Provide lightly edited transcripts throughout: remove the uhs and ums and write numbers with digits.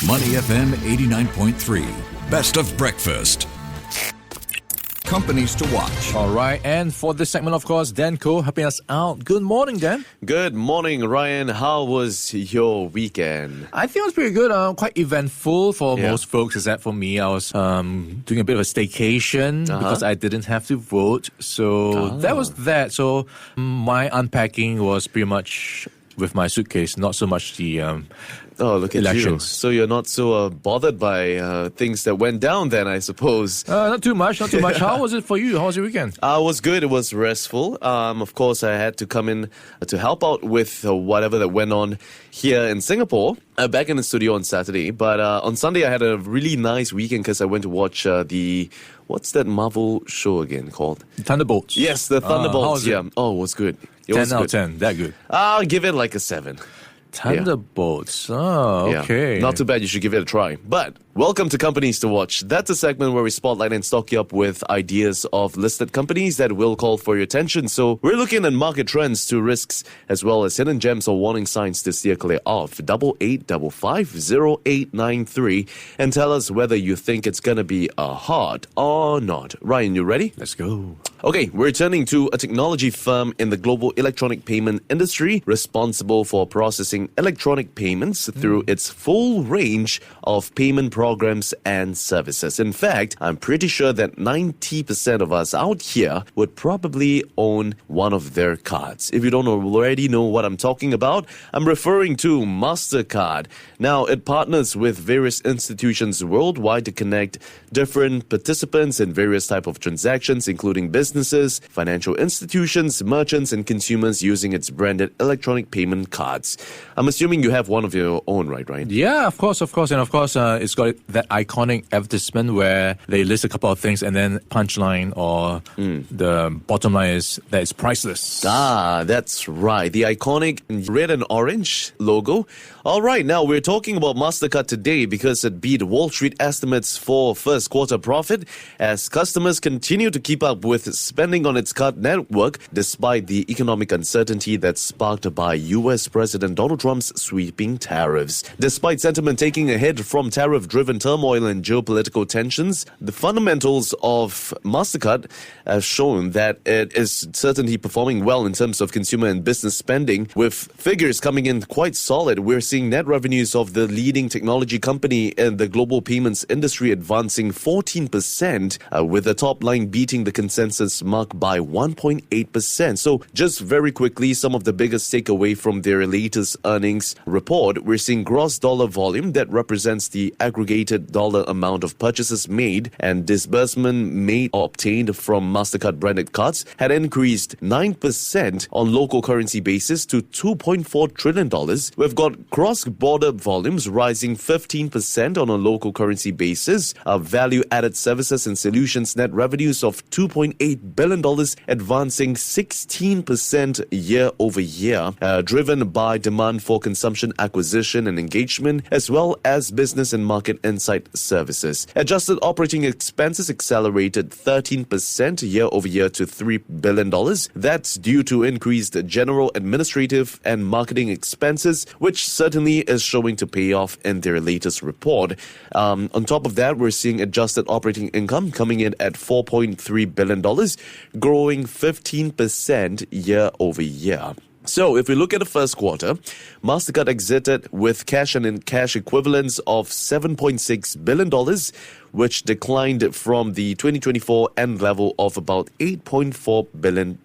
Money FM 89.3. Best of breakfast. Companies to watch. All right, and for this segment, of course, Dan Koh helping us out. Good morning, Dan. Good morning, Ryan. How was your weekend? I think it was pretty good. Quite eventful for most folks, except for me. I was doing a bit of a staycation because I didn't have to vote. So that was that. So my unpacking was pretty much with my suitcase, not so much the look at elections. you. So you're not so bothered by things that went down then, I suppose. Not too much. How was it for you? How was your weekend? It was good. It was restful. Of course, I had to come in to help out with whatever that went on here in Singapore. Back in the studio on Saturday. But on Sunday, I had a really nice weekend because I went to watch what's that Marvel show again called? Thunderbolts. Yes, the Thunderbolts. How was it? Oh, it was good. It 10 was out good. of 10. That good. I'll give it like a 7. Thunderbolts. Oh, okay. Not too bad. You should give it a try. But welcome to Companies to Watch. That's a segment where we spotlight and stock you up with ideas of listed companies that will call for your attention. So we're looking at market trends to risks as well as hidden gems or warning signs to steer clear of. 8855-0893 and tell us whether you think it's going to be a hard or not. Ryan, you ready? Let's go. Okay, we're turning to a technology firm in the global electronic payment industry responsible for processing electronic payments through its full range of payment programs and services. In fact, I'm pretty sure that 90% of us out here would probably own one of their cards. If you don't already know what I'm talking about, I'm referring to Mastercard. Now, it partners with various institutions worldwide to connect different participants in various types of transactions, including businesses, financial institutions, merchants, and consumers using its branded electronic payment cards. I'm assuming you have one of your own, right, Ryan? Yeah, of course. And of course, it's got that iconic advertisement where they list a couple of things and then punchline or the bottom line is that it's priceless. That's right. The iconic red and orange logo. All right, now we're talking about Mastercard today because it beat Wall Street estimates for first quarter profit as customers continue to keep up with spending on its card network despite the economic uncertainty that's sparked by U.S. President Donald Trump's sweeping tariffs. Despite sentiment taking a hit from tariff-driven turmoil and geopolitical tensions, the fundamentals of Mastercard have shown that it is certainly performing well in terms of consumer and business spending, with figures coming in quite solid. We're seeing net revenues of the leading technology company in the global payments industry advancing 14%, with the top line beating the consensus mark by 1.8%. So just very quickly, some of the biggest takeaway from their latest earnings report, we're seeing gross dollar volume that represents the aggregated dollar amount of purchases made and disbursement made or obtained from Mastercard branded cards had increased 9% on local currency basis to $2.4 trillion. We've got cross-border volumes rising 15% on a local currency basis. Value-added services and solutions net revenues of $2.8 billion advancing 16% year over year, driven by demand for consumption acquisition and engagement, as well as business and market insight services. Adjusted operating expenses accelerated 13% year over year to $3 billion. That's due to increased general administrative and marketing expenses, which certainly is showing to pay off in their latest report. On top of that, we're seeing adjusted operating income coming in at $4.3 billion, growing 15% year over year. So, if we look at the first quarter, Mastercard exited with cash and cash equivalents of $7.6 billion, which declined from the 2024 end level of about $8.4 billion.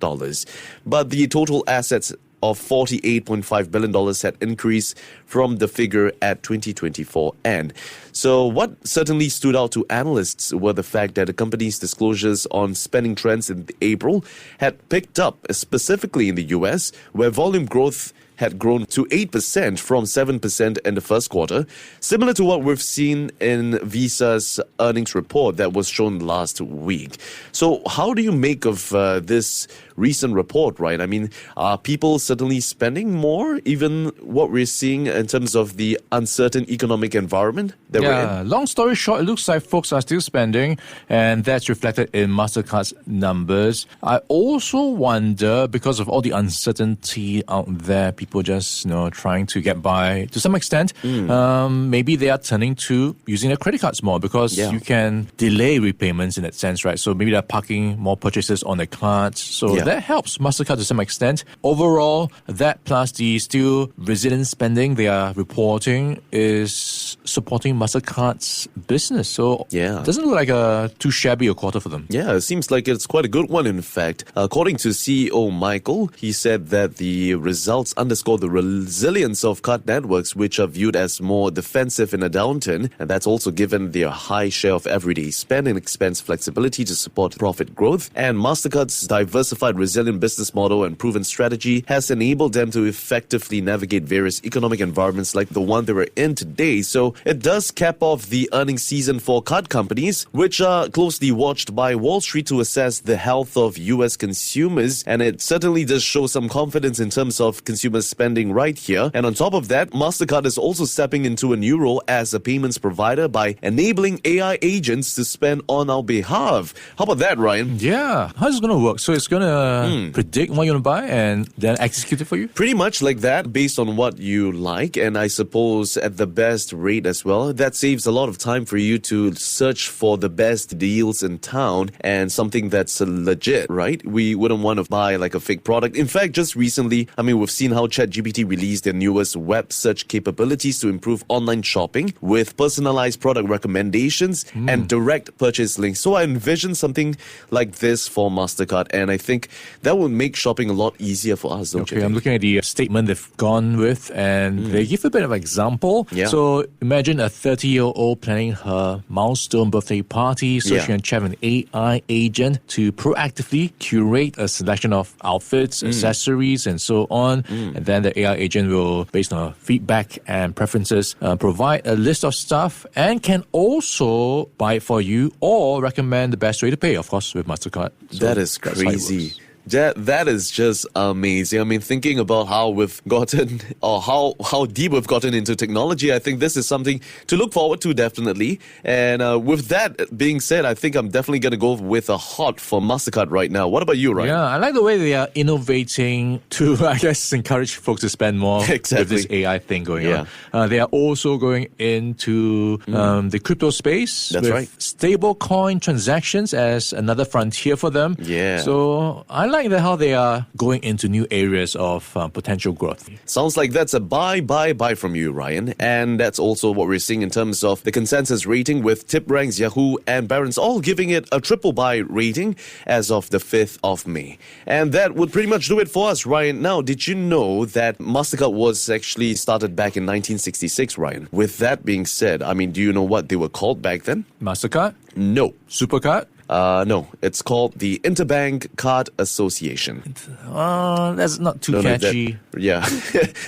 But the total assets of $48.5 billion had increased from the figure at 2024 end. So what certainly stood out to analysts were the fact that the company's disclosures on spending trends in April had picked up, specifically in the US, where volume growth had grown to 8% from 7% in the first quarter, similar to what we've seen in Visa's earnings report that was shown last week. So how do you make of this recent report, right? I mean, are people certainly spending more, even what we're seeing in terms of the uncertain economic environment that we're in? Long story short, it looks like folks are still spending, and that's reflected in Mastercard's numbers. I also wonder, because of all the uncertainty out there, people people just trying to get by to some extent. Maybe they are turning to using their credit cards more because you can delay repayments in that sense, right? So maybe they're parking more purchases on their cards. So that helps Mastercard to some extent. Overall, that plus the still resilient spending they are reporting is supporting Mastercard's business. So it doesn't look like a too shabby a quarter for them. Yeah, it seems like it's quite a good one, in fact. According to CEO Michael, he said that the results underscore the resilience of card networks, which are viewed as more defensive in a downturn, and that's also given their high share of everyday spend and expense flexibility to support profit growth. And Mastercard's diversified, resilient business model and proven strategy has enabled them to effectively navigate various economic environments like the one they were in today. So it does cap off the earnings season for card companies, which are closely watched by Wall Street to assess the health of U.S. consumers. And it certainly does show some confidence in terms of consumer spending right here. And on top of that, Mastercard is also stepping into a new role as a payments provider by enabling AI agents to spend on our behalf. How about that, Ryan? Yeah. How's it going to work? So it's going to predict what you want to buy and then execute it for you? Pretty much like that, based on what you like, and I suppose at the best rate as well. That saves a lot of time for you to search for the best deals in town and something that's legit, right? We wouldn't want to buy like a fake product. In fact, just recently, we've seen how ChatGPT released their newest web search capabilities to improve online shopping with personalized product recommendations and direct purchase links. So I envision something like this for Mastercard, and I think that will make shopping a lot easier for us, don't you think? I'm looking at the statement they've gone with, and they give a bit of an example. Yeah. So imagine a 30-year-old planning her milestone birthday party, so she can chat with an AI agent to proactively curate a selection of outfits, accessories, and so on. And then the AI agent will, based on her feedback and preferences, provide a list of stuff and can also buy it for you or recommend the best way to pay, of course, with Mastercard. So that is crazy. That is just amazing. Thinking about how we've gotten, or how deep we've gotten into technology, I think this is something to look forward to, definitely. And with that being said, I think I'm definitely going to go with a hot for Mastercard right now. What about you, Ryan? Yeah, I like the way they are innovating to, I guess, encourage folks to spend more with this AI thing going on. They are also going into the crypto space. That's right. Stable coin transactions as another frontier for them. Yeah. So I like how they are going into new areas of potential growth. Sounds like that's a buy from you, Ryan. And that's also what we're seeing in terms of the consensus rating, with TipRanks, Yahoo, and Barron's all giving it a triple buy rating as of the 5th of May. And that would pretty much do it for us, Ryan. Now, did you know that Mastercard was actually started back in 1966, Ryan? With that being said, do you know what they were called back then? Mastercard? No. Supercard? No, it's called the Interbank Card Association. That's not too catchy.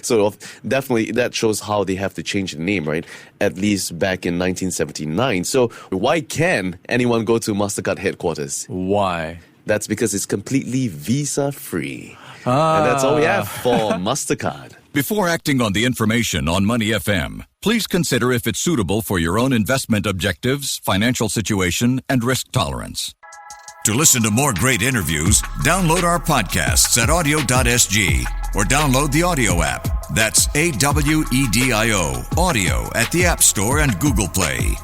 So definitely that shows how they have to change the name, right? At least back in 1979. So why can anyone go to Mastercard headquarters? Why? That's because it's completely visa-free. And that's all we have for Mastercard. Before acting on the information on Money FM, please consider if it's suitable for your own investment objectives, financial situation, and risk tolerance. To listen to more great interviews, download our podcasts at audio.sg or download the audio app. That's AWEDIO, audio at the App Store and Google Play.